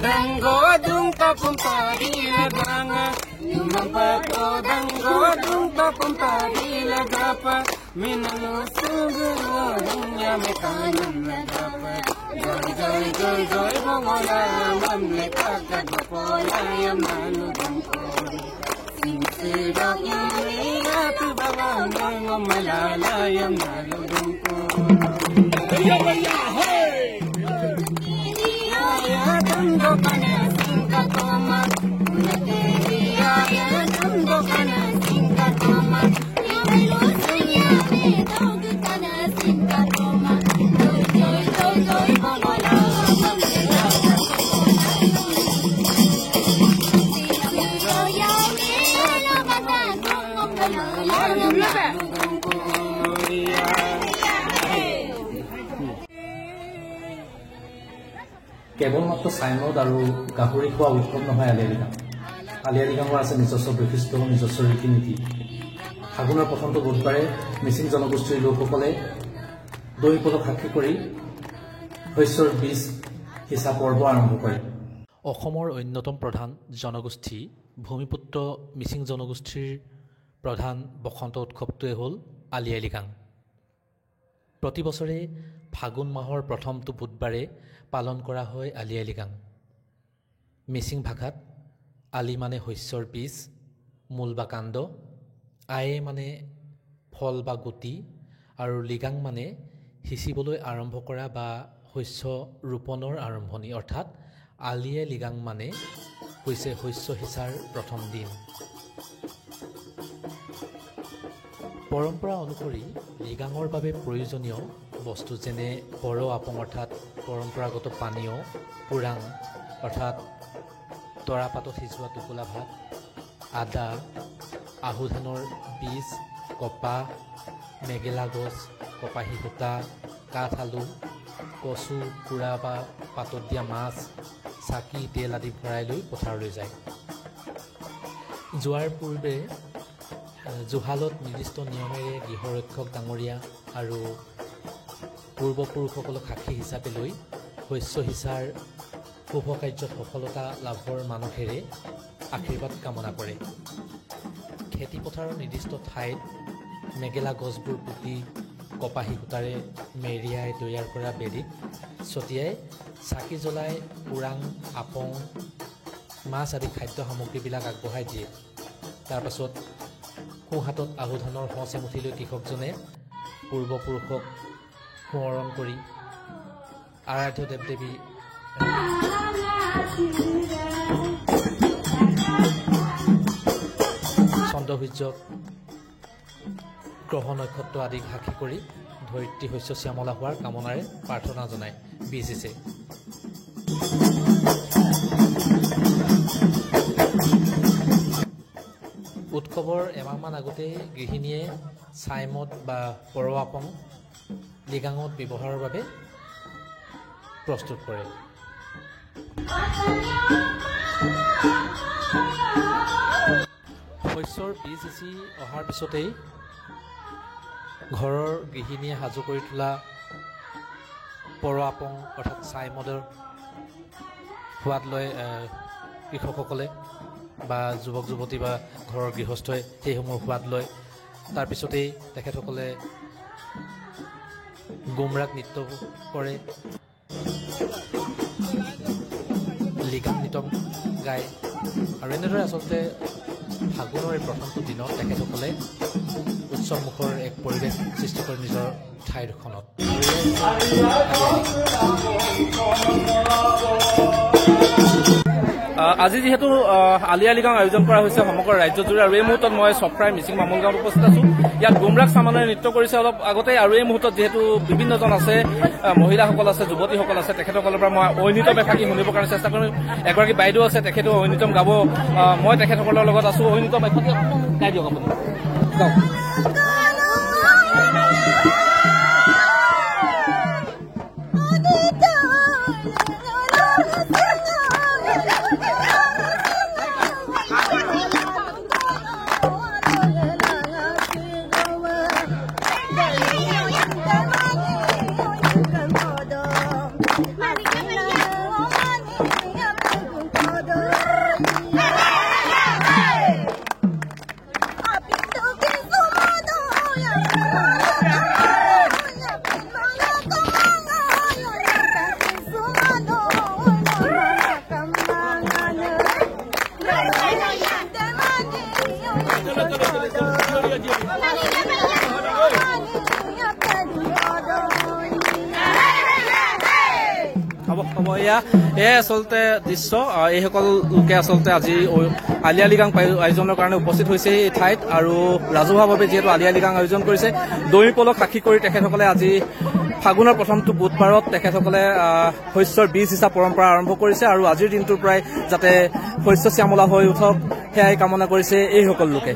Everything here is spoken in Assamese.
Dango dung tapum pari ladanga Numampato dango dung tapum pari ladapa Minalu suguro dunya mekanam ladapa Joy joy joy joy bongola mamleka kagapola yamanu dangkori Simsidok yuri atu bawang ngomalala yamanu dangkori Hey! Tando kana singkatoma Unateria tando kana singkatoma Ilusunya me dog kana singkatoma Joy joy joy joy bongola mamleka Joya me lo mata ngomalala কেৱল মাত্ৰ চাইমদ আৰু গাহৰি খোৱা উৎসৱ নহয় আলি আই লৃগাং। আলি আই লৃগাঙৰ আছে নিজস্ব বৈশিষ্ট্য নিজস্ব ৰীতি নীতি। ফাগুনৰ প্ৰথমটো বুধবাৰে মিচিং জনগোষ্ঠীৰ লোকসকলে দৈ পলক সাক্ষী কৰি শস্যৰ বীজ সিঁচা পৰ্ব আৰম্ভ কৰে। অসমৰ অন্যতম প্ৰধান জনগোষ্ঠী ভূমিপুত্ৰ মিচিং জনগোষ্ঠীৰ প্ৰধান বসন্ত উৎসৱটোৱে হ'ল আলি আই লৃগাং। প্ৰতি বছৰে ফাগুন মাহৰ প্ৰথমটো বুধবাৰে পালন কৰা হয় আলি আই লৃগাং। মিচিং ভাষাত আলি মানে শস্যৰ বীজ, মূল বা কাণ্ড, আয়ে মানে ফল বা গুটি, আৰু লৃগাং মানে সিঁচিবলৈ আৰম্ভ কৰা বা শস্য ৰোপণৰ আৰম্ভণি, অৰ্থাৎ আলি আই লৃগাং মানে হৈছে শস্য সিঁচাৰ প্ৰথম দিন। পৰম্পৰা অনুসৰি লৃগাঙৰ বাবে প্ৰয়োজনীয় বস্তু যেনে বৰ আপং অৰ্থাৎ পৰম্পৰাগত পানীয়, পুৰাং অৰ্থাৎ তৰাপাতত সিজোৱা টোপোলা ভাত, আদা, আহু ধানৰ বীজ, কপাহ, মেগেলা গছ, কপাহী সূতা, কাঠ আলু, কচু, কুৰা বা পাতত দিয়া মাছ, চাকি, তেল আদি ভৰাই লৈ পথাৰলৈ যায়। যোৱাৰ পূৰ্বে জুহালত নিৰ্দিষ্ট নিয়মেৰে গৃহৰক্ষক ডাঙৰীয়া আৰু পূৰ্বপুৰুষসকলক সাক্ষী হিচাপে লৈ শস্য সিঁচাৰ শুভ কাৰ্যত সফলতা লাভৰ মানসেৰে আশীৰ্বাদ কামনা কৰে। খেতিপথাৰৰ নিৰ্দিষ্ট ঠাইত মেগেলা গছবোৰ পুতি কপাহী সূতাৰে মেৰিয়াই তৈয়াৰ কৰা বেদীত ছটিয়াই চাকি জ্বলাই পুৰাং, আপং, মাছ আদি খাদ্য সামগ্ৰীবিলাক আগবঢ়াই দিয়ে। তাৰপাছত সোঁহাতত আহু ধানৰ সঁচ এমুঠি লৈ কৃষকজনে পূৰ্বপুৰুষক সোঁৱৰণ কৰি আৰাধ্য দেৱ দেৱী চন্দ্ৰসূৰ্যক, গ্ৰহ নক্ষত্ৰ আদিক সাক্ষী কৰি ধৰিত্ৰী শস্য শ্যামলা হোৱাৰ কামনাৰে প্ৰাৰ্থনা জনায় বীজ সিঁচে। উৎসৱৰ এমাহমান আগতেই গৃহিণীয়ে চাইমদ বা বৰ আপং লৃগাঙত ব্যৱহাৰৰ বাবে প্ৰস্তুত কৰে। শস্যৰ বীজ সিঁচি অহাৰ পিছতেই ঘৰৰ গৃহিণীয়ে সাজু কৰি তোলা বৰ আপং অৰ্থাৎ চাইমদৰ সোৱাদ লয় কৃষকসকলে বা যুৱক যুৱতী বা ঘৰৰ গৃহস্থই সেইসমূহ সোৱাদ লয়। তাৰপিছতেই তেখেতসকলে গুমৰাগ নৃত্য কৰে, লৃগাং নৃত্য গায়, আৰু এনেদৰে আচলতে ফাগুনৰ এই প্ৰথমটো দিনত তেখেতসকলে উৎসৱমুখৰ এক পৰিৱেশ সৃষ্টি কৰে নিজৰ ঠাইডোখৰত। আজি যিহেতু আলি আই লৃগাং আয়োজন কৰা হৈছে সমগ্ৰ ৰাজ্যজুৰি, আৰু এই মুহূৰ্তত মই চফ্ৰাই মিচিং বামুল গাঁৱত উপস্থিত আছো। ইয়াত গুমৰাগ চামানে নৃত্য কৰিছে অলপ আগতে, আৰু এই মুহূৰ্তত যিহেতু বিভিন্নজন আছে, মহিলাসকল আছে, যুৱতীসকল আছে, তেখেতসকলৰ পৰা মই ঐনিতম এফাকি শুনিবৰ কাৰণে চেষ্টা কৰিম। এগৰাকী বাইদেউ আছে, তেখেতেও ঐনিতম গাব। মই তেখেতসকলৰ লগত আছো। ঐনিতম এফাকি গাই দিয়ক আপুনি, গাওক। হ'ব এয়াই আচলতে দৃশ্য এইসকল লোকে আচলতে আজি আলি আই লৃগাং আয়োজনৰ কাৰণে উপস্থিত হৈছে এই ঠাইত আৰু ৰাজহুৱাভাৱে যিহেতু আলি আই লৃগাং আয়োজন কৰিছে দৈপলক সাক্ষী কৰি তেখেতসকলে আজি ফাগুনৰ প্ৰথমটো বুধবাৰত তেখেতসকলে শস্যৰ বীজ সিঁচা পৰম্পৰা আৰম্ভ কৰিছে আৰু আজিৰ দিনটোৰ পৰাই যাতে শস্য শ্যামলা হৈ উঠক সেয়াই কামনা কৰিছে এইসকল লোকে।